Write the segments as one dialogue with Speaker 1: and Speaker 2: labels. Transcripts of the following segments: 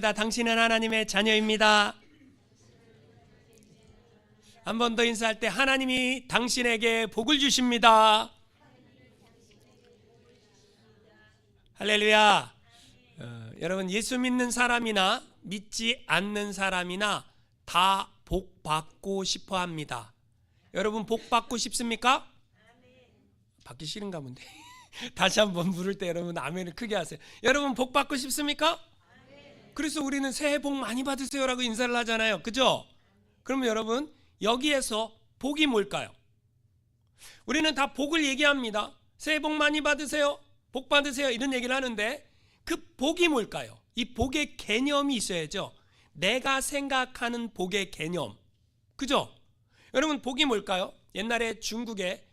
Speaker 1: 당신은 하나님의 자녀입니다. 한 번 더 인사할 때 하나님이 당신에게 복을 주십니다. 할렐루야. 여러분, 예수 믿는 사람이나 믿지 않는 사람이나 다 복 받고 싶어 합니다. 여러분, 복 받고 싶습니까? 받기 싫은가 본데. 다시 한번 물을 때 여러분 아멘을 크게 하세요. 여러분, 복 받고 싶습니까? 그래서 우리는 새해 복 많이 받으세요라고 인사를 하잖아요. 그죠? 그러면 여러분, 여기에서 복이 뭘까요? 우리는 다 복을 얘기합니다. 새해 복 많이 받으세요, 복 받으세요, 이런 얘기를 하는데 그 복이 뭘까요? 이 복의 개념이 있어야죠. 내가 생각하는 복의 개념. 그죠? 여러분, 복이 뭘까요? 옛날에 중국의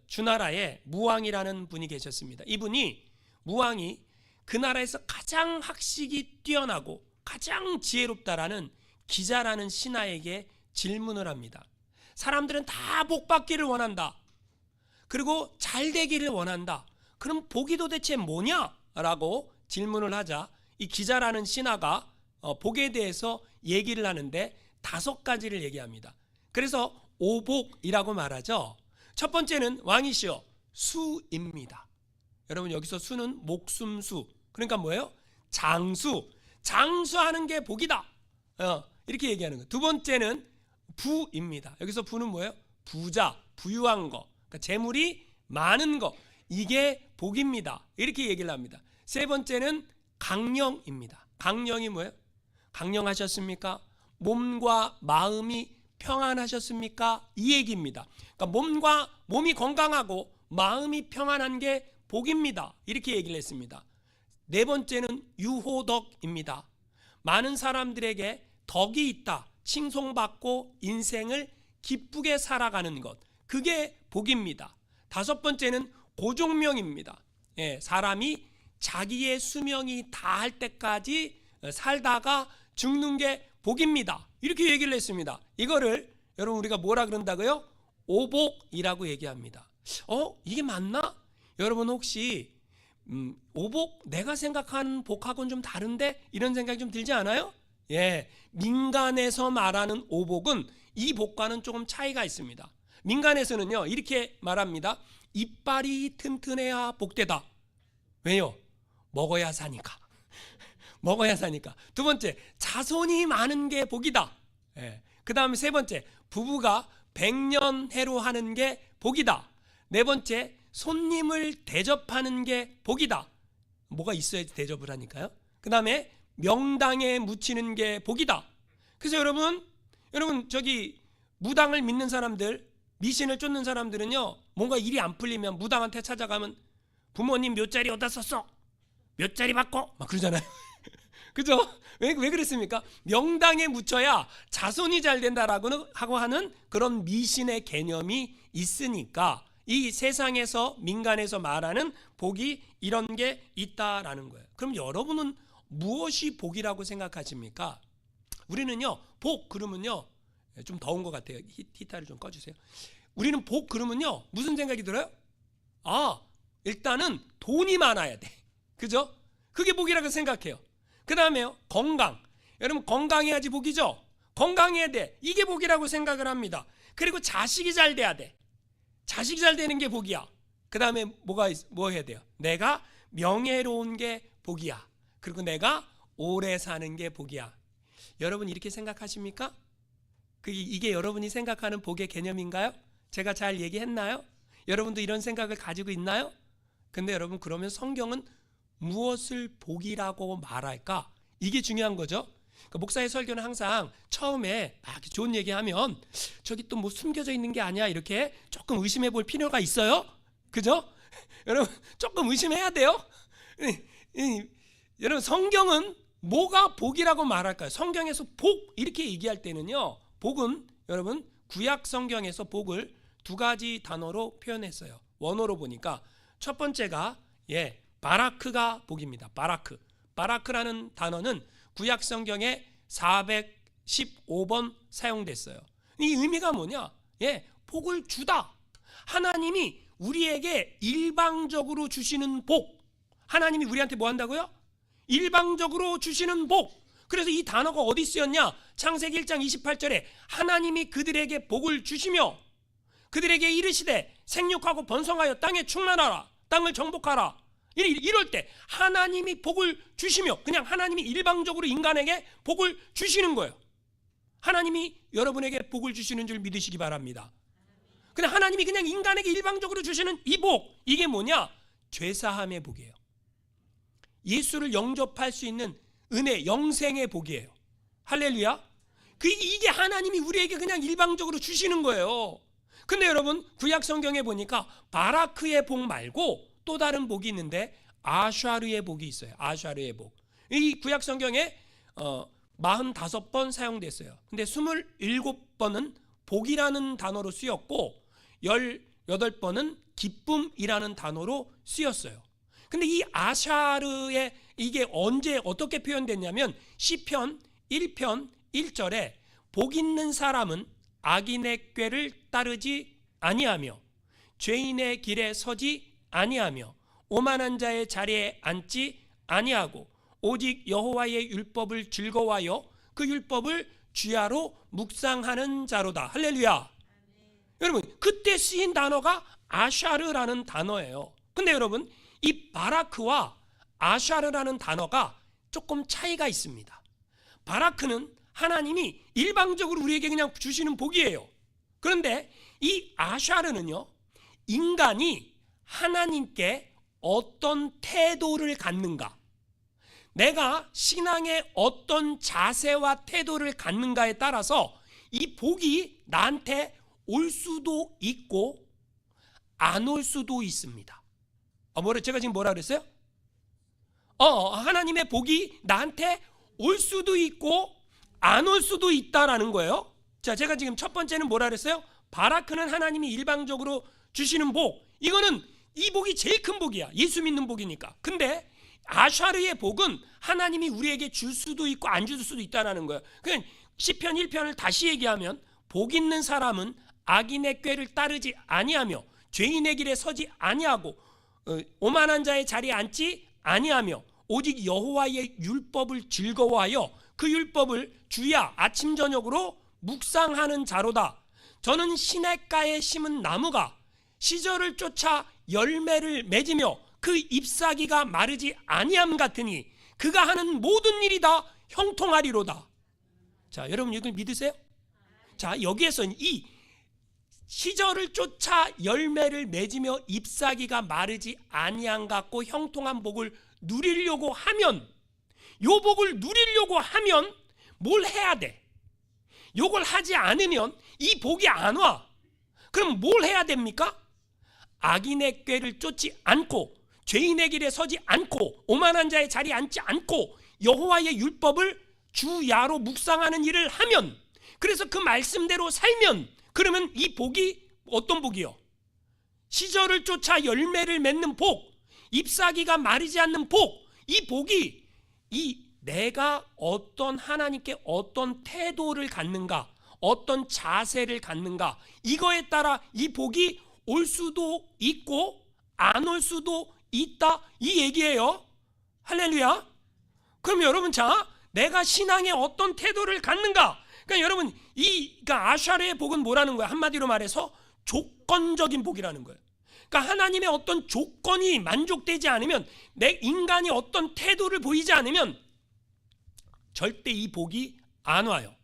Speaker 1: 주나라에 무왕이라는 분이 계셨습니다. 이분이, 무왕이 그 나라에서 가장 학식이 뛰어나고 가장 지혜롭다라는 기자라는 신하에게 질문을 합니다. 사람들은 다 복 받기를 원한다. 그리고 잘 되기를 원한다. 그럼 복이 도대체 뭐냐? 라고 질문을 하자 이 기자라는 신하가 복에 대해서 얘기를 하는데 5가지를 얘기합니다. 그래서 오복이라고 말하죠. 첫 번째는 왕이시여 수입니다. 여러분, 여기서 수는 목숨수, 그러니까 뭐예요? 장수, 장수하는 게 복이다, 이렇게 얘기하는 거예요. 두 번째는 부입니다. 여기서 부는 뭐예요? 부자, 부유한 거, 그러니까 재물이 많은 거, 이게 복입니다, 이렇게 얘기를 합니다. 세 번째는 강령입니다. 강령이 뭐예요? 강령하셨습니까? 몸과 마음이 평안하셨습니까? 이 얘기입니다. 그러니까 몸이 건강하고 마음이 평안한 게 복입니다, 이렇게 얘기를 했습니다. 네 번째는 유호덕입니다. 많은 사람들에게 덕이 있다, 칭송받고 인생을 기쁘게 살아가는 것, 그게 복입니다. 5번째는 고종명입니다. 사람이 자기의 수명이 다할 때까지 살다가 죽는 게 복입니다, 이렇게 얘기를 했습니다. 이거를 여러분 우리가 뭐라 그런다고요? 오복이라고 얘기합니다. 이게 맞나? 여러분, 혹시 오복, 내가 생각하는 복하고는 좀 다른데? 이런 생각이 좀 들지 않아요? 민간에서 말하는 오복은 이 복과는 조금 차이가 있습니다. 민간에서는요, 이렇게 말합니다. 이빨이 튼튼해야 복되다. 왜요? 먹어야 사니까. 먹어야 사니까. 두 번째, 자손이 많은 게 복이다. 그 다음에 세 번째, 부부가 100년 해로 하는 게 복이다. 네 번째, 손님을 대접하는 게 복이다. 뭐가 있어야지 대접을 하니까요. 그 다음에 명당에 묻히는 게 복이다. 그래서 여러분 저기 무당을 믿는 사람들, 미신을 쫓는 사람들은요, 뭔가 일이 안 풀리면 무당한테 찾아가면 부모님 몇 자리 어디다 썼어? 몇 자리 받고? 막 그러잖아요. 그죠? 왜 그랬습니까? 명당에 묻혀야 자손이 잘 된다라고 하고 하는 그런 미신의 개념이 있으니까 이 세상에서, 민간에서 말하는 복이 이런 게 있다라는 거예요. 그럼 여러분은 무엇이 복이라고 생각하십니까? 우리는요, 복 그러면요, 좀 더운 것 같아요. 히터를 좀 꺼주세요. 우리는 복 그러면요, 무슨 생각이 들어요? 일단은 돈이 많아야 돼. 그죠? 그게 복이라고 생각해요. 그 다음에요, 건강. 여러분, 건강해야지 복이죠? 건강해야 돼, 이게 복이라고 생각을 합니다. 그리고 자식이 잘 돼야 돼. 자식이 잘 되는 게 복이야. 그 다음에 뭐 해야 돼요? 내가 명예로운 게 복이야. 그리고 내가 오래 사는 게 복이야. 여러분, 이렇게 생각하십니까? 이게 여러분이 생각하는 복의 개념인가요? 제가 잘 얘기했나요? 여러분도 이런 생각을 가지고 있나요? 근데 여러분, 그러면 성경은 무엇을 복이라고 말할까? 이게 중요한 거죠. 그러니까 목사의 설교는 항상 처음에 막 좋은 얘기하면 저기 또 뭐 숨겨져 있는 게 아니야, 이렇게 조금 의심해 볼 필요가 있어요. 그죠? 여러분, 조금 의심해야 돼요. 여러분, 성경은 뭐가 복이라고 말할까요? 성경에서 복 이렇게 얘기할 때는요, 복은 여러분 구약 성경에서 복을 2가지 단어로 표현했어요. 원어로 보니까 첫 번째가 바라크가 복입니다. 바라크라는 단어는 구약 성경에 415번 사용됐어요. 이 의미가 뭐냐? 복을 주다. 하나님이 우리에게 일방적으로 주시는 복. 하나님이 우리한테 뭐 한다고요? 일방적으로 주시는 복. 그래서 이 단어가 어디 쓰였냐? 창세기 1장 28절에 하나님이 그들에게 복을 주시며 그들에게 이르시되 생육하고 번성하여 땅에 충만하라, 땅을 정복하라. 이럴 때 하나님이 복을 주시며, 그냥 하나님이 일방적으로 인간에게 복을 주시는 거예요. 하나님이 여러분에게 복을 주시는 줄 믿으시기 바랍니다. 근데 하나님이 그냥 인간에게 일방적으로 주시는 이 복, 이게 뭐냐? 죄사함의 복이에요. 예수를 영접할 수 있는 은혜, 영생의 복이에요. 할렐루야. 이게 하나님이 우리에게 그냥 일방적으로 주시는 거예요. 근데 여러분, 구약 성경에 보니까 바라크의 복 말고 또 다른 복이 있는데 아샤르의 복이 있어요. 아샤르의 복. 이 구약 성경에 45번 사용됐어요. 근데 27번은 복이라는 단어로 쓰였고 18번은 기쁨이라는 단어로 쓰였어요. 근데 이 아샤르의 이게 언제 어떻게 표현됐냐면 시편 1편 1절에 복 있는 사람은 악인의 꾀를 따르지 아니하며 죄인의 길에 서지 아니하며 오만한 자의 자리에 앉지 아니하고 오직 여호와의 율법을 즐거워하여 그 율법을 주야로 묵상하는 자로다. 할렐루야. 여러분, 그때 쓰인 단어가 아샤르라는 단어예요. 근데 여러분, 이 바라크와 아샤르라는 단어가 조금 차이가 있습니다. 바라크는 하나님이 일방적으로 우리에게 그냥 주시는 복이에요. 그런데 이 아샤르는요, 인간이 하나님께 어떤 태도를 갖는가, 내가 신앙의 어떤 자세와 태도를 갖는가에 따라서 이 복이 나한테 올 수도 있고 안 올 수도 있습니다. 제가 지금 뭐라 그랬어요? 하나님의 복이 나한테 올 수도 있고 안 올 수도 있다라는 거예요. 자, 제가 지금 첫 번째는 뭐라 그랬어요? 바라크는 하나님이 일방적으로 주시는 복. 이 복이 제일 큰 복이야. 예수 믿는 복이니까. 근데 아샤르의 복은 하나님이 우리에게 줄 수도 있고 안 줄 수도 있다는 거예요. 그냥 시편 1편을 다시 얘기하면 복 있는 사람은 악인의 꾀를 따르지 아니하며 죄인의 길에 서지 아니하고 오만한 자의 자리에 앉지 아니하며 오직 여호와의 율법을 즐거워하여 그 율법을 주야 아침 저녁으로 묵상하는 자로다. 저는 시냇가에 심은 나무가 시절을 쫓아 열매를 맺으며 그 잎사귀가 마르지 아니함 같으니 그가 하는 모든 일이 다 형통하리로다. 자, 여러분 이걸 믿으세요? 자, 여기에서는 이 시절을 쫓아 열매를 맺으며 잎사귀가 마르지 아니함 같고 형통한 복을 누리려고 하면, 요 복을 누리려고 하면 뭘 해야 돼? 요걸 하지 않으면 이 복이 안 와. 그럼 뭘 해야 됩니까? 악인의 꾀를 쫓지 않고 죄인의 길에 서지 않고 오만한 자의 자리에 앉지 않고 여호와의 율법을 주야로 묵상하는 일을 하면, 그래서 그 말씀대로 살면, 그러면 이 복이 어떤 복이요? 시절을 쫓아 열매를 맺는 복, 잎사귀가 마르지 않는 복. 이 복이 내가 어떤 하나님께 어떤 태도를 갖는가, 어떤 자세를 갖는가, 이거에 따라 이 복이 올 수도 있고 안 올 수도 있다, 이 얘기예요. 할렐루야. 그럼 여러분, 자, 내가 신앙에 어떤 태도를 갖는가. 그러니까 여러분, 그러니까 아샤르의 복은 뭐라는 거야? 한마디로 말해서 조건적인 복이라는 거예요. 그러니까 하나님의 어떤 조건이 만족되지 않으면, 내 인간이 어떤 태도를 보이지 않으면 절대 이 복이 안 와요.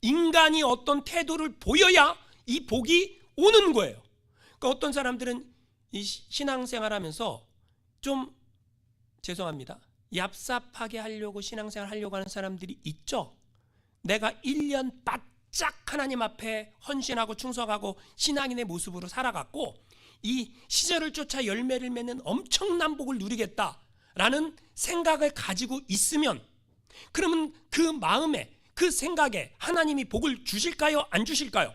Speaker 1: 인간이 어떤 태도를 보여야 이 복이 오는 거예요. 그러니까 어떤 사람들은 이 신앙생활 하면서 좀, 죄송합니다, 얍삽하게 하려고 신앙생활 하려고 하는 사람들이 있죠. 내가 1년 바짝 하나님 앞에 헌신하고 충성하고 신앙인의 모습으로 살아갔고 이 시절을 쫓아 열매를 맺는 엄청난 복을 누리겠다라는 생각을 가지고 있으면, 그러면 그 마음에, 그 생각에 하나님이 복을 주실까요? 안 주실까요?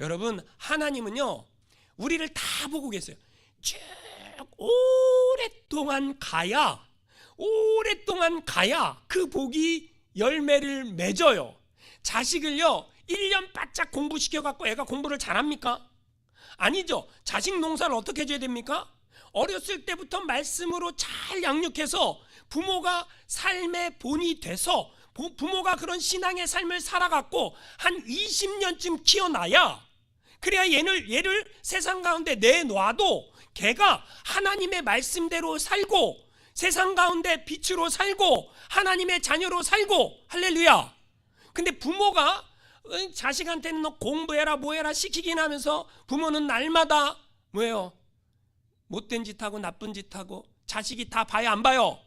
Speaker 1: 여러분, 하나님은요, 우리를 다 보고 계세요. 쭉 오랫동안 가야 그 복이 열매를 맺어요. 자식을요 1년 바짝 공부시켜갖고 애가 공부를 잘합니까? 아니죠. 자식 농사를 어떻게 해줘야 됩니까? 어렸을 때부터 말씀으로 잘 양육해서 부모가 삶의 본이 돼서 부모가 그런 신앙의 삶을 살아갔고 한 20년쯤 키워놔야, 그래야 얘를 세상 가운데 내놔도 걔가 하나님의 말씀대로 살고 세상 가운데 빛으로 살고 하나님의 자녀로 살고, 할렐루야. 근데 부모가 자식한테는 너 공부해라 뭐해라 시키긴 하면서 부모는 날마다 뭐예요? 못된 짓 하고 나쁜 짓 하고, 자식이 다 봐요 안 봐요?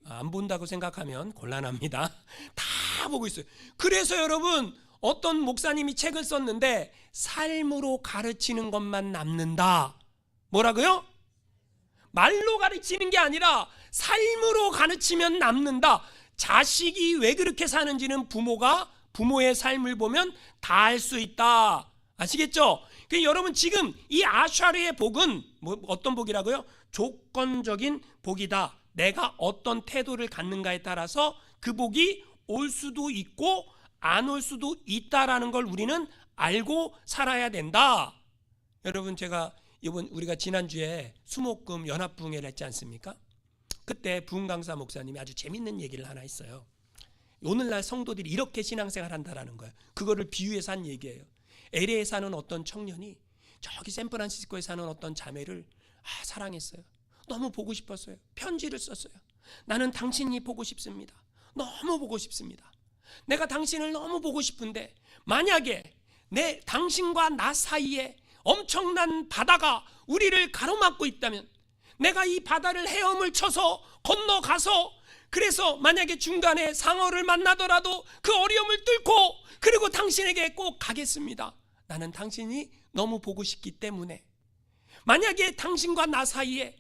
Speaker 1: 안 본다고 생각하면 곤란합니다. 다 보고 있어요. 그래서 여러분, 어떤 목사님이 책을 썼는데 삶으로 가르치는 것만 남는다. 뭐라고요? 말로 가르치는 게 아니라 삶으로 가르치면 남는다. 자식이 왜 그렇게 사는지는 부모가 부모의 삶을 보면 다 알 수 있다. 아시겠죠? 여러분, 지금 이 아샤르의 복은 어떤 복이라고요? 조건적인 복이다. 내가 어떤 태도를 갖는가에 따라서 그 복이 올 수도 있고 안 올 수도 있다라는 걸 우리는 알고 살아야 된다. 여러분, 제가 우리가 지난주에 수목금 연합부흥회를 했지 않습니까? 그때 부흥강사 목사님이 아주 재밌는 얘기를 하나 했어요. 오늘날 성도들이 이렇게 신앙생활 한다라는 거예요. 그거를 비유해서 한 얘기예요. LA에 사는 어떤 청년이 저기 샌프란시스코에 사는 어떤 자매를 사랑했어요. 너무 보고 싶었어요. 편지를 썼어요. 나는 당신이 보고 싶습니다. 너무 보고 싶습니다. 내가 당신을 너무 보고 싶은데 만약에 당신과 나 사이에 엄청난 바다가 우리를 가로막고 있다면, 내가 이 바다를 헤엄을 쳐서 건너가서, 그래서 만약에 중간에 상어를 만나더라도 그 어려움을 뚫고 그리고 당신에게 꼭 가겠습니다. 나는 당신이 너무 보고 싶기 때문에. 만약에 당신과 나 사이에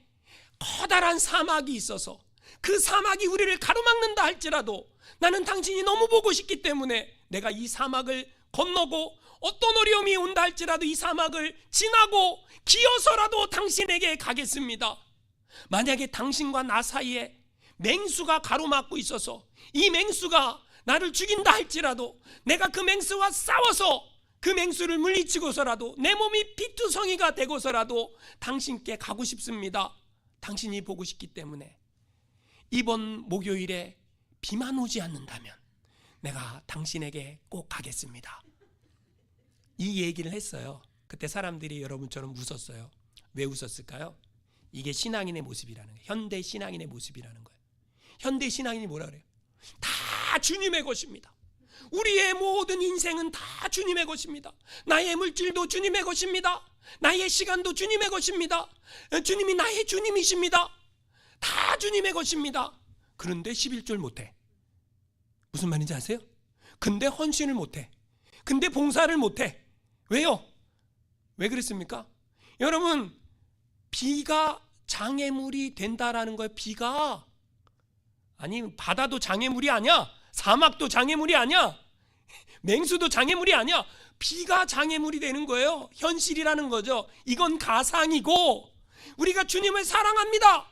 Speaker 1: 커다란 사막이 있어서 그 사막이 우리를 가로막는다 할지라도 나는 당신이 너무 보고 싶기 때문에 내가 이 사막을 건너고 어떤 어려움이 온다 할지라도 이 사막을 지나고 기어서라도 당신에게 가겠습니다. 만약에 당신과 나 사이에 맹수가 가로막고 있어서 이 맹수가 나를 죽인다 할지라도 내가 그 맹수와 싸워서 그 맹수를 물리치고서라도 내 몸이 피투성이가 되고서라도 당신께 가고 싶습니다. 당신이 보고 싶기 때문에. 이번 목요일에 비만 오지 않는다면 내가 당신에게 꼭 가겠습니다. 이 얘기를 했어요. 그때 사람들이 여러분처럼 웃었어요. 왜 웃었을까요? 이게 신앙인의 모습이라는 거예요. 현대 신앙인의 모습이라는 거예요. 현대 신앙인이 뭐라 그래요? 다 주님의 것입니다. 우리의 모든 인생은 다 주님의 것입니다. 나의 물질도 주님의 것입니다. 나의 시간도 주님의 것입니다. 주님이 나의 주님이십니다. 다 주님의 것입니다. 그런데 11절 못해. 무슨 말인지 아세요? 근데 헌신을 못해. 근데 봉사를 못해. 왜요? 왜 그랬습니까? 여러분, 비가 장애물이 된다라는 거예요. 비가. 아니, 바다도 장애물이 아니야. 사막도 장애물이 아니야. 맹수도 장애물이 아니야. 비가 장애물이 되는 거예요. 현실이라는 거죠. 이건 가상이고, 우리가 주님을 사랑합니다.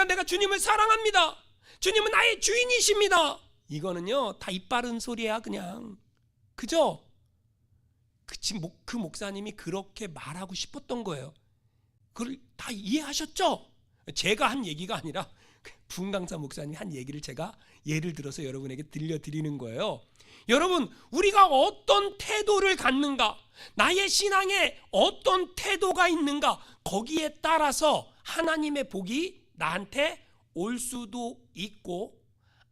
Speaker 1: 내가 주님을 사랑합니다. 주님은 나의 주인이십니다. 이거는요, 다 입 바른 소리야, 그냥. 그죠? 그 목사님이 그렇게 말하고 싶었던 거예요. 그걸 다 이해하셨죠? 제가 한 얘기가 아니라 부흥강사 목사님이 한 얘기를 제가 예를 들어서 여러분에게 들려드리는 거예요. 여러분, 우리가 어떤 태도를 갖는가, 나의 신앙에 어떤 태도가 있는가, 거기에 따라서 하나님의 복이 나한테 올 수도 있고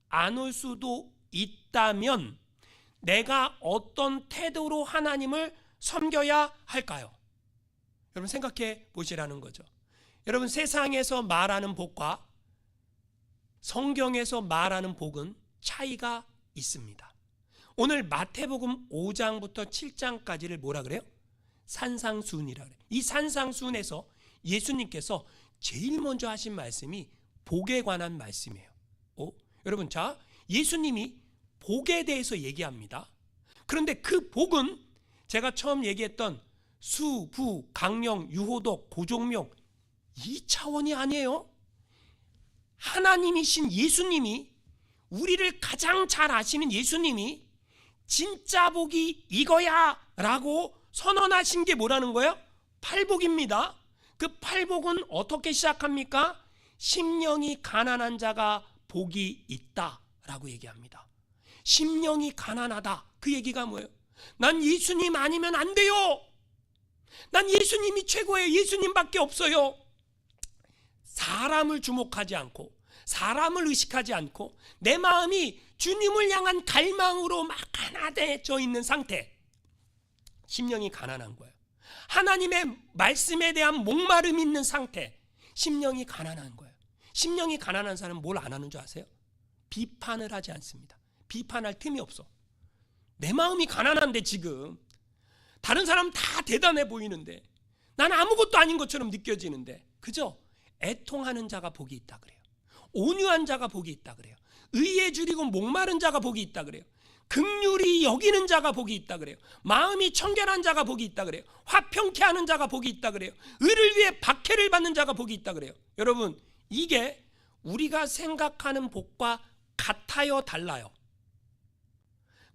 Speaker 1: 안 올 수도 있다면 내가 어떤 태도로 하나님을 섬겨야 할까요? 여러분, 생각해 보시라는 거죠. 여러분, 세상에서 말하는 복과 성경에서 말하는 복은 차이가 있습니다. 오늘 마태복음 5장부터 7장까지를 뭐라 그래요? 산상수훈이라 그래요. 이 산상수훈에서 예수님께서 제일 먼저 하신 말씀이 복에 관한 말씀이에요. 여러분, 자, 예수님이 복에 대해서 얘기합니다. 그런데 그 복은 제가 처음 얘기했던 수, 부, 강령, 유호독, 고종명, 이 차원이 아니에요. 하나님이신 예수님이, 우리를 가장 잘 아시는 예수님이 진짜 복이 이거야 라고 선언하신 게 뭐라는 거예요? 팔복입니다. 그 팔복은 어떻게 시작합니까? 심령이 가난한 자가 복이 있다라고 얘기합니다. 심령이 가난하다. 그 얘기가 뭐예요? 난 예수님 아니면 안 돼요. 난 예수님이 최고예요. 예수님밖에 없어요. 사람을 주목하지 않고 사람을 의식하지 않고 내 마음이 주님을 향한 갈망으로 막 가난해져 있는 상태. 심령이 가난한 거예요. 하나님의 말씀에 대한 목마름이 있는 상태. 심령이 가난한 거예요. 심령이 가난한 사람은 뭘 안 하는 줄 아세요? 비판을 하지 않습니다. 비판할 틈이 없어. 내 마음이 가난한데 지금 다른 사람 다 대단해 보이는데 난 아무것도 아닌 것처럼 느껴지는데, 그죠? 애통하는 자가 복이 있다 그래요. 온유한 자가 복이 있다 그래요. 의에 줄이고 목마른 자가 복이 있다 그래요. 긍휼히 여기는 자가 복이 있다 그래요. 마음이 청결한 자가 복이 있다 그래요. 화평케 하는 자가 복이 있다 그래요. 의를 위해 박해를 받는 자가 복이 있다 그래요. 여러분, 이게 우리가 생각하는 복과 같아요, 달라요?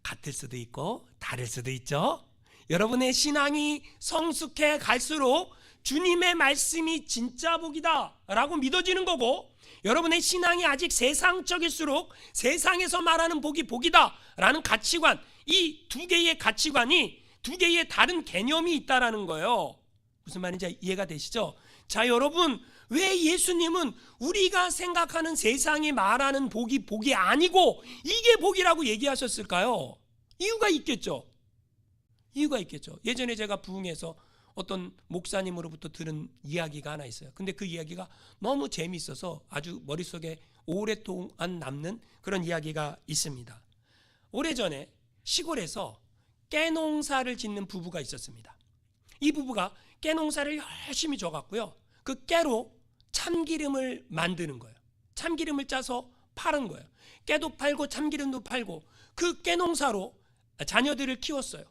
Speaker 1: 같을 수도 있고 다를 수도 있죠. 여러분의 신앙이 성숙해 갈수록 주님의 말씀이 진짜 복이다 라고 믿어지는 거고, 여러분의 신앙이 아직 세상적일수록 세상에서 말하는 복이 복이다 라는 가치관, 이 두 개의 가치관이 두 개의 다른 개념이 있다라는 거예요. 무슨 말인지 이해가 되시죠? 자, 여러분, 왜 예수님은 우리가 생각하는 세상이 말하는 복이 복이 아니고 이게 복이라고 얘기하셨을까요? 이유가 있겠죠. 이유가 있겠죠. 예전에 제가 부흥에서 어떤 목사님으로부터 들은 이야기가 하나 있어요. 근데 그 이야기가 너무 재미있어서 아주 머릿속에 오랫동안 남는 그런 이야기가 있습니다. 오래전에 시골에서 깨농사를 짓는 부부가 있었습니다. 이 부부가 깨농사를 열심히 져갖고요, 그 깨로 참기름을 만드는 거예요. 참기름을 짜서 파는 거예요. 깨도 팔고 참기름도 팔고 그 깨농사로 자녀들을 키웠어요.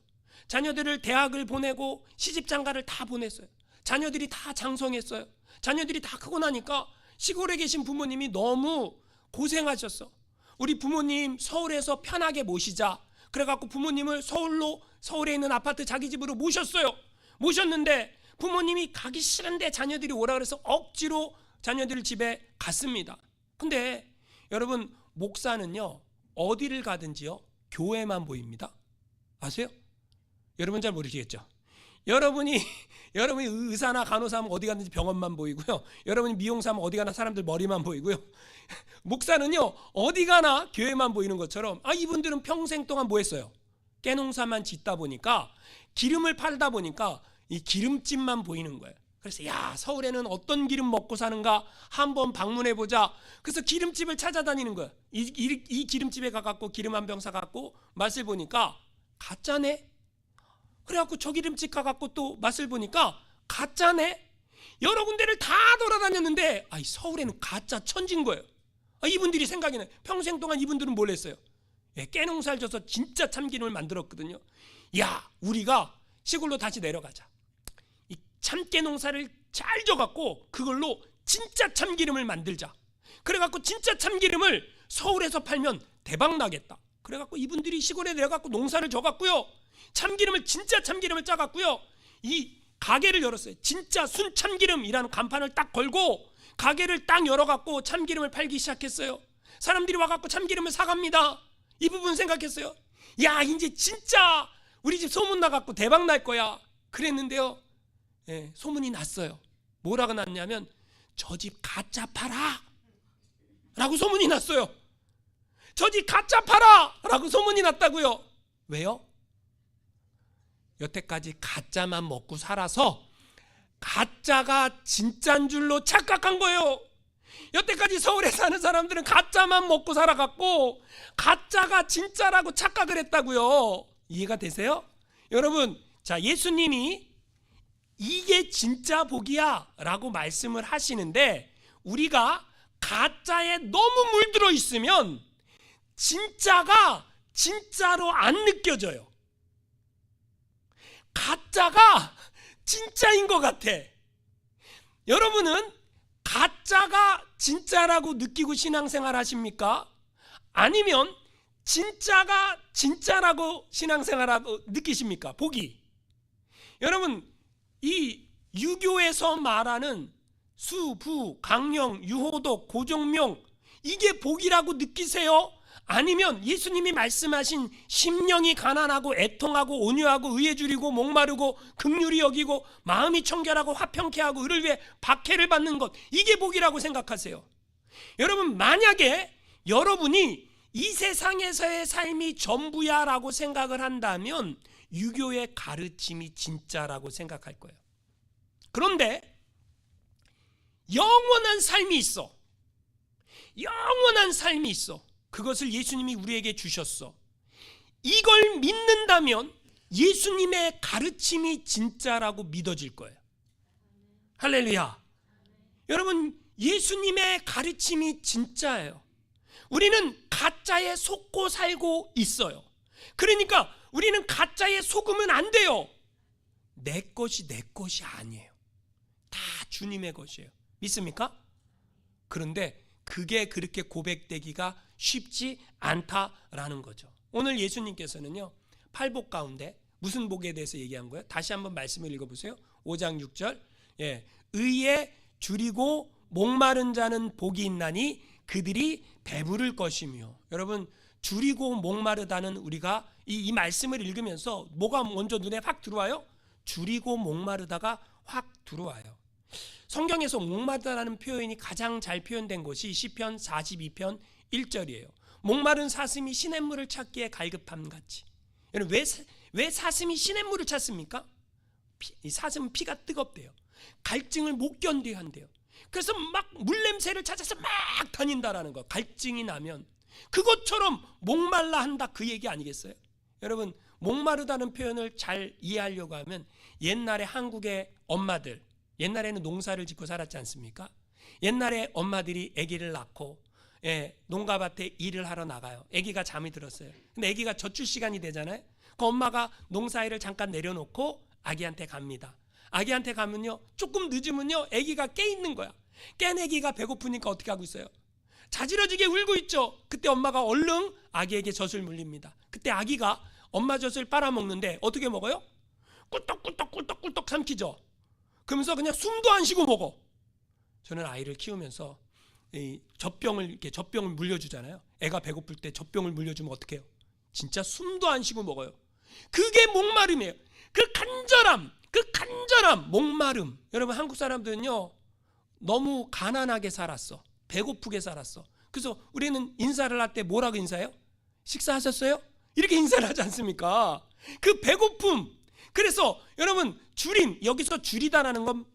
Speaker 1: 자녀들을 대학을 보내고 시집장가를 다 보냈어요. 자녀들이 다 장성했어요. 자녀들이 다 크고 나니까 시골에 계신 부모님이 너무 고생하셨어. 우리 부모님 서울에서 편하게 모시자. 그래갖고 부모님을 서울에 있는 아파트 자기 집으로 모셨어요. 모셨는데 부모님이 가기 싫은데 자녀들이 오라 그래서 억지로 자녀들 집에 갔습니다. 근데 여러분, 목사는요 어디를 가든지요 교회만 보입니다. 아세요? 여러분 잘 모르시겠죠? 여러분이 의사나 간호사면 어디 가든지 병원만 보이고요. 여러분이 미용사면 어디 가나 사람들 머리만 보이고요. 목사는요 어디 가나 교회만 보이는 것처럼, 이분들은 평생 동안 뭐 했어요? 깨농사만 짓다 보니까, 기름을 팔다 보니까 이 기름집만 보이는 거예요. 그래서 야, 서울에는 어떤 기름 먹고 사는가 한번 방문해 보자. 그래서 기름집을 찾아다니는 거예요. 이 기름집에 가갖고 기름 한 병 사갖고 맛을 보니까 가짜네. 그래갖고 저 기름집 가갖고 또 맛을 보니까 가짜네. 여러 군데를 다 돌아다녔는데 서울에는 가짜 천진 거예요. 이분들이 생각이 나요. 평생 동안 이분들은 뭘 했어요? 깨농사를 져서 진짜 참기름을 만들었거든요. 야, 우리가 시골로 다시 내려가자. 이 참깨농사를 잘 져갖고 그걸로 진짜 참기름을 만들자. 그래갖고 진짜 참기름을 서울에서 팔면 대박 나겠다. 그래갖고 이분들이 시골에 내려갖고 농사를 져갖고요, 참기름을 진짜 참기름을 짜갖고요, 이 가게를 열었어요. 진짜 순참기름이라는 간판을 딱 걸고 가게를 딱 열어갖고 참기름을 팔기 시작했어요. 사람들이 와갖고 참기름을 사갑니다. 이 부분 생각했어요. 야, 이제 진짜 우리 집 소문 나갖고 대박 날 거야. 그랬는데요, 소문이 났어요. 뭐라고 났냐면 저 집 가짜 팔아 라고 소문이 났어요. 저 집 가짜 팔아 라고 소문이 났다고요. 왜요? 여태까지 가짜만 먹고 살아서 가짜가 진짜인 줄로 착각한 거예요. 여태까지 서울에 사는 사람들은 가짜만 먹고 살아갖고 가짜가 진짜라고 착각을 했다고요. 이해가 되세요? 여러분, 자, 예수님이 이게 진짜 복이야 라고 말씀을 하시는데, 우리가 가짜에 너무 물들어 있으면 진짜가 진짜로 안 느껴져요. 가짜가 진짜인 것 같아. 여러분은 가짜가 진짜라고 느끼고 신앙생활 하십니까? 아니면 진짜가 진짜라고 신앙생활하고 느끼십니까? 복이. 여러분, 이 유교에서 말하는 수, 부, 강령, 유호독, 고종명, 이게 복이라고 느끼세요? 아니면 예수님이 말씀하신 심령이 가난하고 애통하고 온유하고 의에 줄이고 목마르고 긍휼히 여기고 마음이 청결하고 화평케 하고 의를 위해 박해를 받는 것, 이게 복이라고 생각하세요? 여러분, 만약에 여러분이 이 세상에서의 삶이 전부야 라고 생각을 한다면 유교의 가르침이 진짜라고 생각할 거예요. 그런데 영원한 삶이 있어. 영원한 삶이 있어. 그것을 예수님이 우리에게 주셨어. 이걸 믿는다면 예수님의 가르침이 진짜라고 믿어질 거예요. 할렐루야. 여러분, 예수님의 가르침이 진짜예요. 우리는 가짜에 속고 살고 있어요. 그러니까 우리는 가짜에 속으면 안 돼요. 내 것이 내 것이 아니에요. 다 주님의 것이에요. 믿습니까? 그런데 그게 그렇게 고백되기가 쉽지 않다라는 거죠. 오늘 예수님께서는요, 팔복 가운데 무슨 복에 대해서 얘기한 거예요? 다시 한번 말씀을 읽어보세요. 5장 6절. 의에 줄이고 목마른 자는 복이 있나니 그들이 배부를 것이며. 여러분, 줄이고 목마르다는, 우리가 이 말씀을 읽으면서 뭐가 먼저 눈에 확 들어와요? 줄이고 목마르다가 확 들어와요. 성경에서 목마르다라는 표현이 가장 잘 표현된 것이 시편 42편 1절이에요. 목마른 사슴이 시냇물을 찾기에 갈급함 같이. 여러분, 왜 사슴이 시냇물을 찾습니까? 이 사슴은 피가 뜨겁대요. 갈증을 못 견뎌야 한대요. 그래서 막 물냄새를 찾아서 막 다닌다라는 거. 갈증이 나면 그것처럼 목말라 한다, 그 얘기 아니겠어요? 여러분, 목마르다는 표현을 잘 이해하려고 하면 옛날에 한국의 엄마들, 옛날에는 농사를 짓고 살았지 않습니까? 옛날에 엄마들이 아기를 낳고 농가밭에 일을 하러 나가요. 아기가 잠이 들었어요. 근데 아기가 젖줄 시간이 되잖아요. 그 엄마가 농사일을 잠깐 내려놓고 아기한테 갑니다. 아기한테 가면요, 조금 늦으면요, 아기가 깨 있는 거야. 깬 아기가 배고프니까 어떻게 하고 있어요? 자지러지게 울고 있죠. 그때 엄마가 얼른 아기에게 젖을 물립니다. 그때 아기가 엄마 젖을 빨아먹는데 어떻게 먹어요? 꿀떡꿀떡 삼키죠. 그러면서 그냥 숨도 안 쉬고 먹어. 저는 아이를 키우면서 이 젖병을 물려주잖아요. 애가 배고플 때 젖병을 물려주면 어떻게 해요? 진짜 숨도 안 쉬고 먹어요. 그게 목마름이에요. 그 간절함, 목마름. 여러분, 한국 사람들은요, 너무 가난하게 살았어. 배고프게 살았어. 그래서 우리는 인사를 할 때 뭐라고 인사해요? 식사하셨어요? 이렇게 인사를 하지 않습니까? 그 배고픔. 그래서 여러분, 줄임, 여기서 줄이다라는 건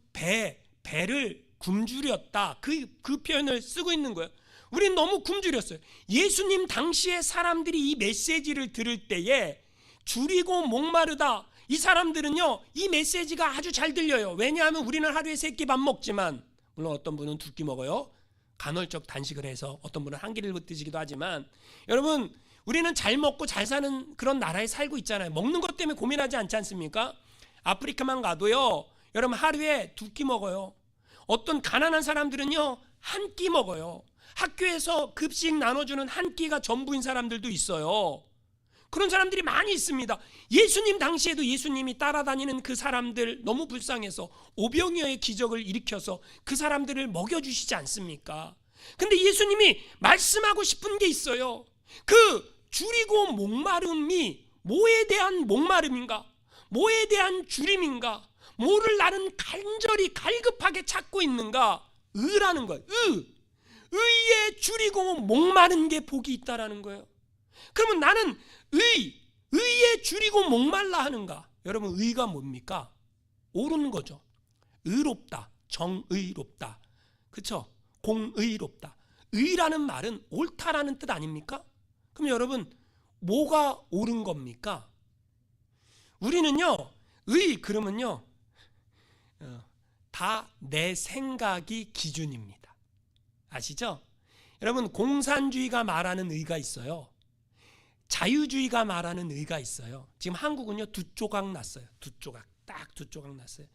Speaker 1: 배를 굶주렸다, 그 표현을 쓰고 있는 거예요. 우린 너무 굶주렸어요. 예수님 당시의 사람들이 이 메시지를 들을 때에 줄이고 목마르다, 이 사람들은요, 이 메시지가 아주 잘 들려요. 왜냐하면 우리는 하루에 3끼 밥 먹지만, 물론 어떤 분은 2끼 먹어요. 간헐적 단식을 해서 어떤 분은 1끼를 드시기도 하지만, 여러분, 우리는 잘 먹고 잘 사는 그런 나라에 살고 있잖아요. 먹는 것 때문에 고민하지 않지 않습니까? 아프리카만 가도요, 여러분, 하루에 2끼 먹어요. 어떤 가난한 사람들은요, 1끼 먹어요. 학교에서 급식 나눠주는 1끼가 전부인 사람들도 있어요. 그런 사람들이 많이 있습니다. 예수님 당시에도 예수님이 따라다니는 그 사람들 너무 불쌍해서 오병이어의 기적을 일으켜서 그 사람들을 먹여주시지 않습니까? 근데 예수님이 말씀하고 싶은 게 있어요. 그 줄이고 목마름이 뭐에 대한 목마름인가? 뭐에 대한 줄임인가? 뭐를 나는 간절히 갈급하게 찾고 있는가? 의라는 거예요. 의에 줄이고 목마른 게 복이 있다라는 거예요. 그러면 나는 의에 줄이고 목말라 하는가? 여러분, 의가 뭡니까? 옳은 거죠. 의롭다, 정의롭다, 그렇죠? 공의롭다. 의라는 말은 옳다라는 뜻 아닙니까? 그럼 여러분, 뭐가 옳은 겁니까? 우리는요, 그러면요, 다 내 생각이 기준입니다. 아시죠? 여러분, 공산주의가 말하는 의가 있어요. 자유주의가 말하는 의가 있어요. 지금 한국은요, 2조각 났어요. 2조각, 딱 2조각 났어요.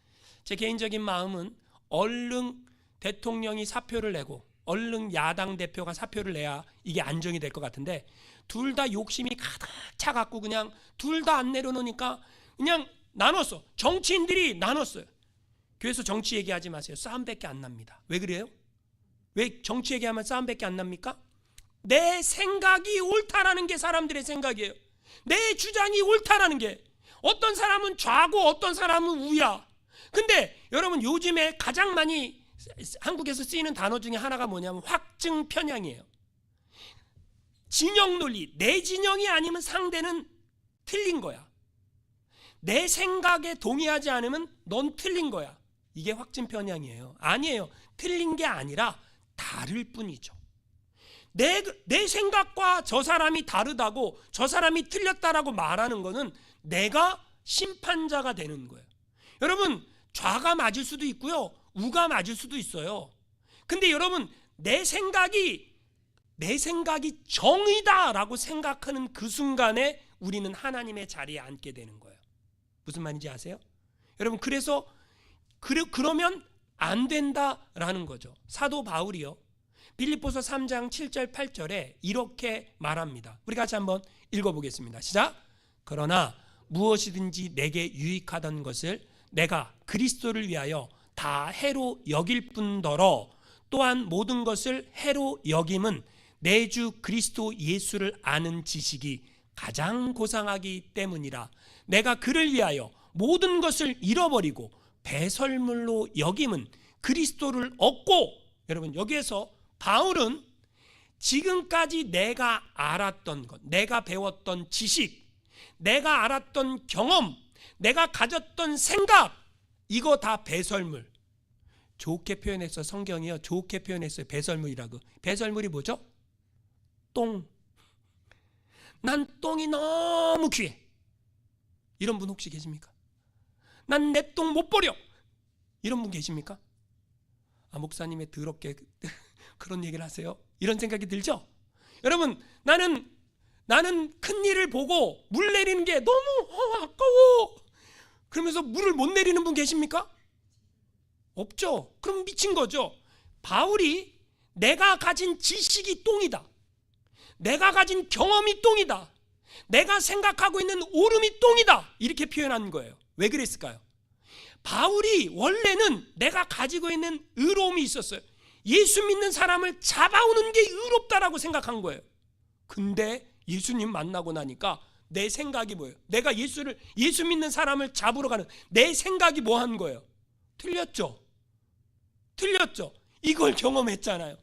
Speaker 1: 제 개인적인 마음은 얼른 대통령이 사표를 내고 얼른 야당 대표가 사표를 내야 이게 안정이 될 것 같은데, 둘 다 욕심이 가득 차갖고 그냥 둘 다 안 내려놓으니까 그냥 나눴어. 정치인들이 나눴어요. 교회에서 정치 얘기하지 마세요. 싸움밖에 안 납니다. 왜 그래요? 왜 정치 얘기하면 싸움밖에 안 납니까? 내 생각이 옳다라는 게 사람들의 생각이에요. 내 주장이 옳다라는 게. 어떤 사람은 좌고 어떤 사람은 우야. 근데 여러분 요즘에 가장 많이 한국에서 쓰이는 단어 중에 하나가 뭐냐면 확증 편향이에요. 진영 논리. 내 진영이 아니면 상대는 틀린 거야. 내 생각에 동의하지 않으면 넌 틀린 거야. 이게 확증 편향이에요. 아니에요. 틀린 게 아니라 다를 뿐이죠. 내 생각과 저 사람이 다르다고 저 사람이 틀렸다라고 말하는 거는 내가 심판자가 되는 거예요. 여러분 좌가 맞을 수도 있고요, 우가 맞을 수도 있어요. 근데 여러분 내 생각이 정의다라고 생각하는 그 순간에 우리는 하나님의 자리에 앉게 되는 거예요. 무슨 말인지 아세요? 여러분 그래서 그러면 안 된다라는 거죠. 사도 바울이요, 빌립보서 3장 7절 8절에 이렇게 말합니다. 우리 같이 한번 읽어보겠습니다. 시작. 그러나 무엇이든지 내게 유익하던 것을 내가 그리스도를 위하여 다 해로 여길 뿐더러 또한 모든 것을 해로 여김은 내 주 그리스도 예수를 아는 지식이 가장 고상하기 때문이라. 내가 그를 위하여 모든 것을 잃어버리고 배설물로 여김은 그리스도를 얻고. 여러분 여기에서 바울은 지금까지 내가 알았던 것, 내가 배웠던 지식, 내가 알았던 경험, 내가 가졌던 생각, 이거 다 배설물. 좋게 표현했어. 성경이요, 좋게 표현했어요. 배설물이라고. 배설물이 뭐죠? 똥. 난 똥이 너무 귀해. 이런 분 혹시 계십니까? 난 내 똥 못 버려. 이런 분 계십니까? 아, 목사님의 더럽게 그런 얘기를 하세요? 이런 생각이 들죠? 여러분 나는 큰 일을 보고 물 내리는 게 너무 아까워. 그러면서 물을 못 내리는 분 계십니까? 없죠. 그럼 미친 거죠. 바울이 내가 가진 지식이 똥이다, 내가 가진 경험이 똥이다, 내가 생각하고 있는 옳음이 똥이다, 이렇게 표현한 거예요. 왜 그랬을까요? 바울이 원래는 내가 가지고 있는 의로움이 있었어요. 예수 믿는 사람을 잡아오는 게 의롭다라고 생각한 거예요. 근데 예수님 만나고 나니까 내 생각이 뭐예요? 내가 예수 믿는 사람을 잡으러 가는 내 생각이 뭐 한 거예요? 틀렸죠. 이걸 경험했잖아요.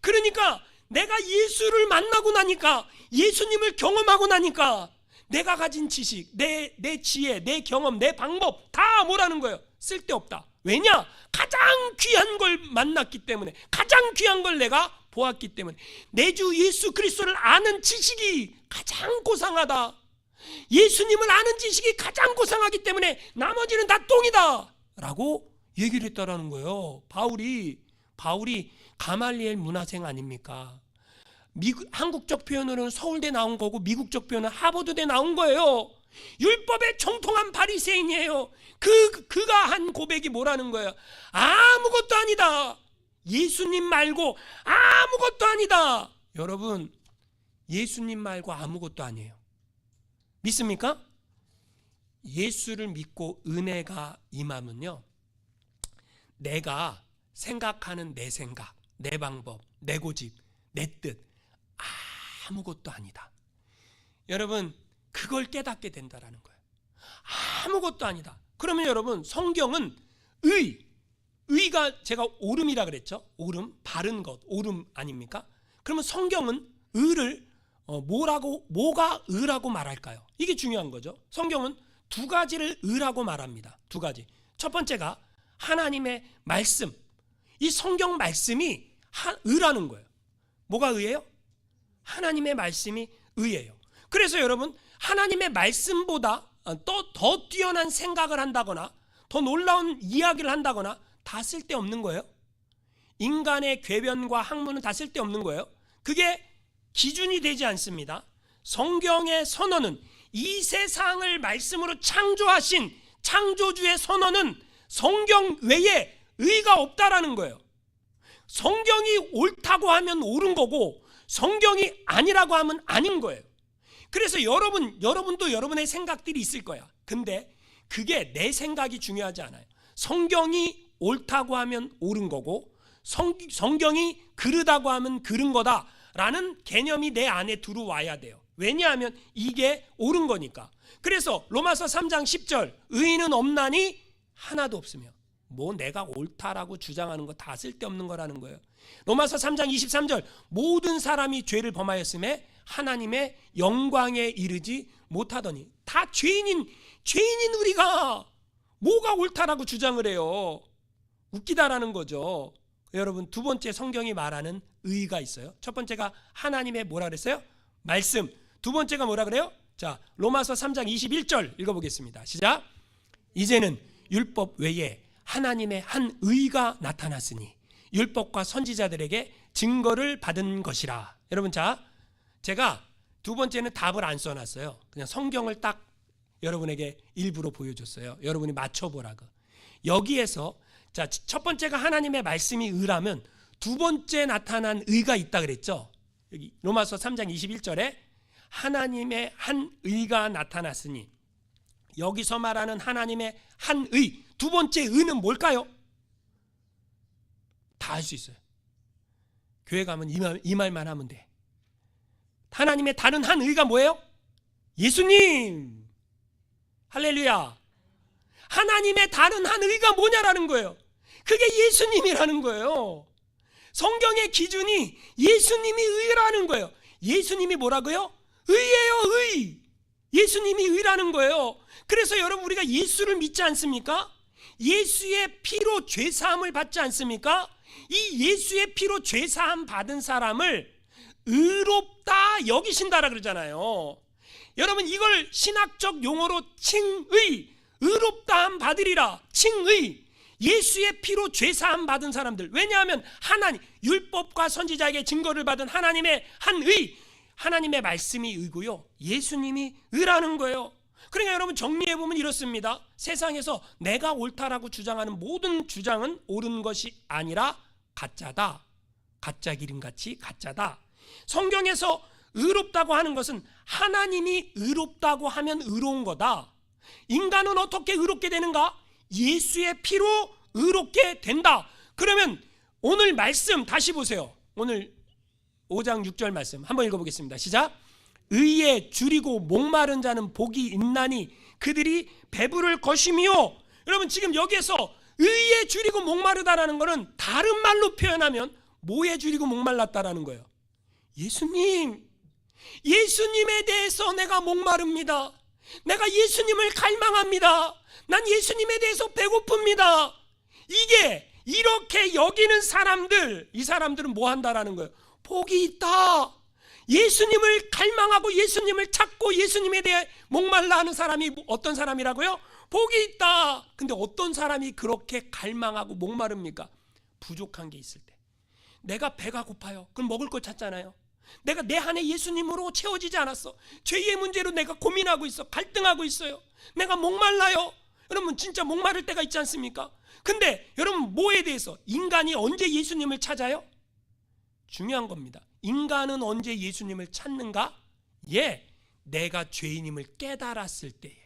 Speaker 1: 그러니까 내가 예수를 만나고 나니까, 예수님을 경험하고 나니까 내가 가진 지식, 내 지혜, 내 경험, 내 방법 다 뭐라는 거예요? 쓸데없다. 왜냐? 가장 귀한 걸 만났기 때문에, 가장 귀한 걸 내가 보았기 때문에. 내 주 예수 그리스도를 아는 지식이 가장 고상하다. 예수님을 아는 지식이 가장 고상하기 때문에 나머지는 다 똥이다 라고 얘기를 했다라는 거예요. 바울이 가말리엘 문화생 아닙니까? 한국적 표현으로는 서울대 나온 거고 미국적 표현은 하버드대 나온 거예요. 율법에 정통한 바리새인이에요. 그가 한 고백이 뭐라는 거예요? 아무것도 아니다. 예수님 말고 아무것도 아니다. 여러분 예수님 말고 아무것도 아니에요. 믿습니까? 예수를 믿고 은혜가 임하면요, 내가 생각하는 내 생각, 내 방법, 내 고집, 내 뜻 아무것도 아니다. 여러분 그걸 깨닫게 된다라는 거예요. 아무것도 아니다. 그러면 여러분 성경은 의가 제가 옳음이라 그랬죠. 옳음, 바른 것, 옳음 아닙니까? 그러면 성경은 의를 뭐가 의라고 말할까요? 이게 중요한 거죠. 성경은 두 가지를 의라고 말합니다. 두 가지. 첫 번째가 하나님의 말씀. 이 성경 말씀이 의라는 거예요. 뭐가 의예요? 하나님의 말씀이 의예요. 그래서 여러분 하나님의 말씀보다 더 뛰어난 생각을 한다거나 더 놀라운 이야기를 한다거나 다 쓸데없는 거예요. 인간의 궤변과 학문은 다 쓸데없는 거예요. 그게 기준이 되지 않습니다. 성경의 선언은, 이 세상을 말씀으로 창조하신 창조주의 선언은 성경 외에 의가 없다라는 거예요. 성경이 옳다고 하면 옳은 거고 성경이 아니라고 하면 아닌 거예요. 그래서 여러분도 여러분의 생각들이 있을 거야. 근데 그게 내 생각이 중요하지 않아요. 성경이 옳다고 하면 옳은 거고 성경이 그르다고 하면 그른 거다라는 개념이 내 안에 들어와야 돼요. 왜냐하면 이게 옳은 거니까. 그래서 로마서 3장 10절 의인은 없나니 하나도 없으며, 뭐 내가 옳다라고 주장하는 거 다 쓸데없는 거라는 거예요. 로마서 3장 23절 모든 사람이 죄를 범하였음에 하나님의 영광에 이르지 못하더니. 다 죄인인 우리가 뭐가 옳다라고 주장을 해요. 웃기다라는 거죠. 여러분, 두 번째 성경이 말하는 의가 있어요. 첫 번째가 하나님의 뭐라 그랬어요? 말씀. 두 번째가 뭐라 그래요? 자, 로마서 3장 21절 읽어보겠습니다. 시작. 이제는 율법 외에 하나님의 한 의가 나타났으니 율법과 선지자들에게 증거를 받은 것이라. 여러분, 자, 제가 두 번째는 답을 안 써놨어요. 그냥 성경을 딱 여러분에게 일부러 보여줬어요. 여러분이 맞춰보라고. 여기에서 자, 첫 번째가 하나님의 말씀이 의라면 두 번째 나타난 의가 있다 그랬죠. 여기 로마서 3장 21절에 하나님의 한 의가 나타났으니, 여기서 말하는 하나님의 한 의, 두 번째 의는 뭘까요? 다 할 수 있어요. 교회 가면 이 말만 하면 돼. 하나님의 다른 한 의가 뭐예요? 예수님. 할렐루야. 하나님의 다른 한 의가 뭐냐라는 거예요. 그게 예수님이라는 거예요. 성경의 기준이 예수님이 의라는 거예요. 예수님이 뭐라고요? 의예요, 의. 예수님이 의라는 거예요. 그래서 여러분, 우리가 예수를 믿지 않습니까? 예수의 피로 죄사함을 받지 않습니까? 이 예수의 피로 죄사함 받은 사람을 의롭다 여기신다라 그러잖아요. 여러분, 이걸 신학적 용어로 칭의, 의롭다함 받으리라, 칭의. 예수의 피로 죄사함 받은 사람들. 왜냐하면 하나님, 율법과 선지자에게 증거를 받은 하나님의 한 의, 하나님의 말씀이 의고요, 예수님이 의라는 거예요. 그러니까 여러분, 정리해보면 이렇습니다. 세상에서 내가 옳다라고 주장하는 모든 주장은 옳은 것이 아니라 가짜다. 가짜 기름같이 가짜다. 성경에서 의롭다고 하는 것은 하나님이 의롭다고 하면 의로운 거다. 인간은 어떻게 의롭게 되는가? 예수의 피로 의롭게 된다. 그러면 오늘 말씀 다시 보세요. 오늘 5장 6절 말씀 한번 읽어보겠습니다. 시작. 의에 줄이고 목마른 자는 복이 있나니 그들이 배부를 것이며. 여러분, 지금 여기에서 의에 줄이고 목마르다라는 것은 다른 말로 표현하면 뭐에 줄이고 목말랐다라는 거예요? 예수님. 예수님에 대해서 내가 목마릅니다. 내가 예수님을 갈망합니다. 난 예수님에 대해서 배고픕니다. 이게 이렇게 여기는 사람들, 이 사람들은 뭐 한다라는 거예요? 복이 있다. 예수님을 갈망하고 예수님을 찾고 예수님에 대해 목말라 하는 사람이 어떤 사람이라고요? 복이 있다. 근데 어떤 사람이 그렇게 갈망하고 목마릅니까? 부족한 게 있을 때. 내가 배가 고파요. 그럼 먹을 거 찾잖아요. 내가 내 안에 예수님으로 채워지지 않았어. 죄의 문제로 내가 고민하고 있어. 갈등하고 있어요. 내가 목말라요. 여러분, 진짜 목마를 때가 있지 않습니까? 근데 여러분, 뭐에 대해서? 인간이 언제 예수님을 찾아요? 중요한 겁니다. 인간은 언제 예수님을 찾는가? 예, 내가 죄인임을 깨달았을 때에.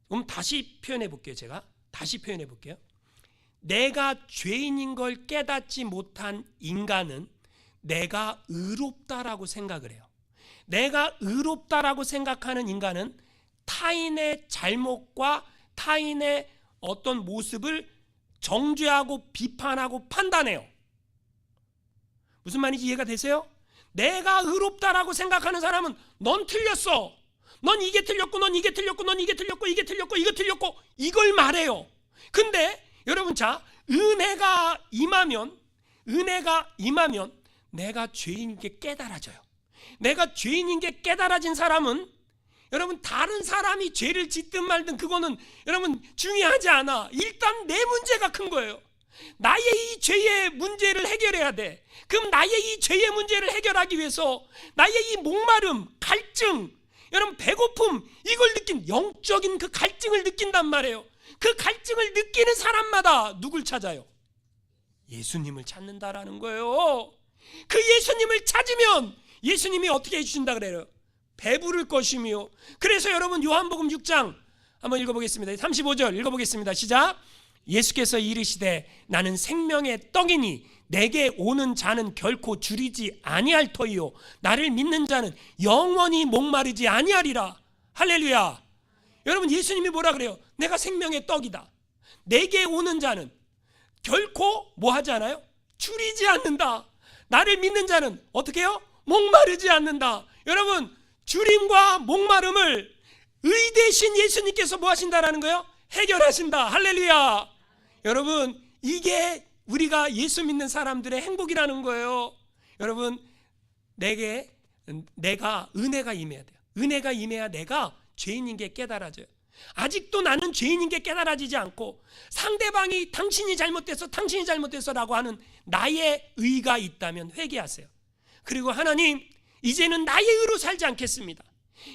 Speaker 1: 그럼 다시 표현해 볼게요. 제가 다시 표현해 볼게요. 내가 죄인인 걸 깨닫지 못한 인간은 내가 의롭다라고 생각을 해요. 내가 의롭다라고 생각하는 인간은 타인의 잘못과 타인의 어떤 모습을 정죄하고 비판하고 판단해요. 무슨 말인지 이해가 되세요? 내가 의롭다라고 생각하는 사람은 넌 틀렸어. 넌 이게 틀렸고, 넌 이게 틀렸고, 넌 이게 틀렸고, 이게 틀렸고, 이거 틀렸고, 이걸 말해요. 근데 여러분, 자, 은혜가 임하면 내가 죄인인 게 깨달아져요. 내가 죄인인 게 깨달아진 사람은 여러분, 다른 사람이 죄를 짓든 말든 그거는 여러분 중요하지 않아. 일단 내 문제가 큰 거예요. 나의 이 죄의 문제를 해결해야 돼. 그럼 나의 이 죄의 문제를 해결하기 위해서 나의 이 목마름, 갈증, 여러분 배고픔, 이걸 느낀 영적인 그 갈증을 느낀단 말이에요. 그 갈증을 느끼는 사람마다 누굴 찾아요? 예수님을 찾는다라는 거예요. 그 예수님을 찾으면 예수님이 어떻게 해주신다 그래요? 배부를 것이며. 그래서 여러분, 요한복음 6장 한번 읽어보겠습니다. 35절 읽어보겠습니다. 시작. 예수께서 이르시되 나는 생명의 떡이니 내게 오는 자는 결코 줄이지 아니할 터이요 나를 믿는 자는 영원히 목마르지 아니하리라. 할렐루야. 여러분, 예수님이 뭐라 그래요? 내가 생명의 떡이다. 내게 오는 자는 결코 뭐 하지 않아요? 줄이지 않는다. 나를 믿는 자는 어떻게 해요? 목마르지 않는다. 여러분, 줄임과 목마름을 의 대신 예수님께서 뭐 하신다라는 거예요? 해결하신다. 할렐루야. 여러분, 이게 우리가 예수 믿는 사람들의 행복이라는 거예요. 여러분, 내가 은혜가 임해야 돼요. 은혜가 임해야 내가 죄인인 게 깨달아져요. 아직도 나는 죄인인 게 깨달아지지 않고 상대방이 당신이 잘못됐어 라고 하는 나의 의가 있다면 회개하세요. 그리고 하나님, 이제는 나의 의로 살지 않겠습니다.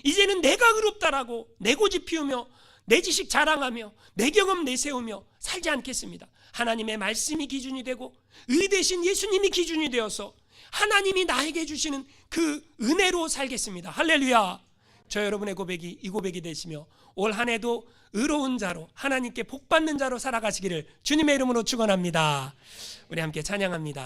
Speaker 1: 이제는 내가 의롭다라고 내 고집 피우며 내 지식 자랑하며 내 경험 내세우며 살지 않겠습니다. 하나님의 말씀이 기준이 되고 의 대신 예수님이 기준이 되어서 하나님이 나에게 주시는 그 은혜로 살겠습니다. 할렐루야. 저 여러분의 고백이 이 고백이 되시며 올 한 해도 의로운 자로 하나님께 복받는 자로 살아가시기를 주님의 이름으로 축원합니다. 우리 함께 찬양합니다.